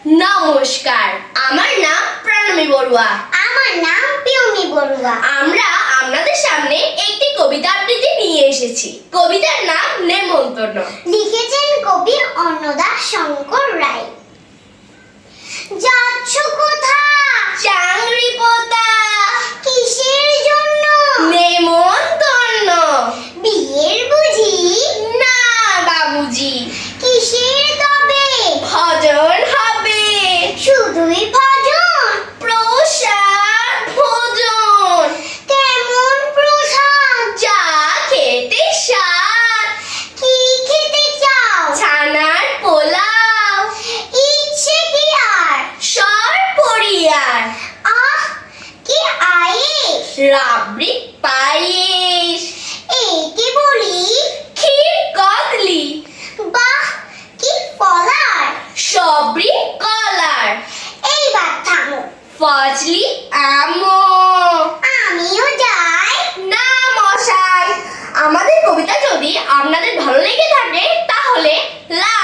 নমস্কার, আমার নাম প্রণমী বড়ুয়া। আমার নাম পিয়মি বড়ুয়া। আমরা আপনাদের সামনে একটি কবিতা আবৃত্তি নিয়ে এসেছি। কবিতার নাম নেমন্তন্ন। লিখেছেন কবি অন্নদা শঙ্কর রায়। যাচ্ছ কোথা চাংরি পোতা, কিসের জন্য? নেমন্তন্ন। বিয়ের বুঝি? না বাবুজি, কিসের তবে? ভজন হবে। শুধুই ভজন? প্রসাদ ভোজন, কেমন প্রসাদ? যা খেতে স্বাদ। কি খেতে চাও? ছানার পোলাও, ইচ্ছে কি আর? সরপরিয়ার, আহ, কি আয়েস! রাবড়ি পায়েস, এই কি বলি? ক্ষীর কদলি, বাহ, কি ফলার! সবরি কলার, এইবার থামো, ফজলি আমো। আমিও যাই। না মশাই, আমাদের কবিতা যদি আপনাদের ভালো লেগে থাকে তাহলে লাইক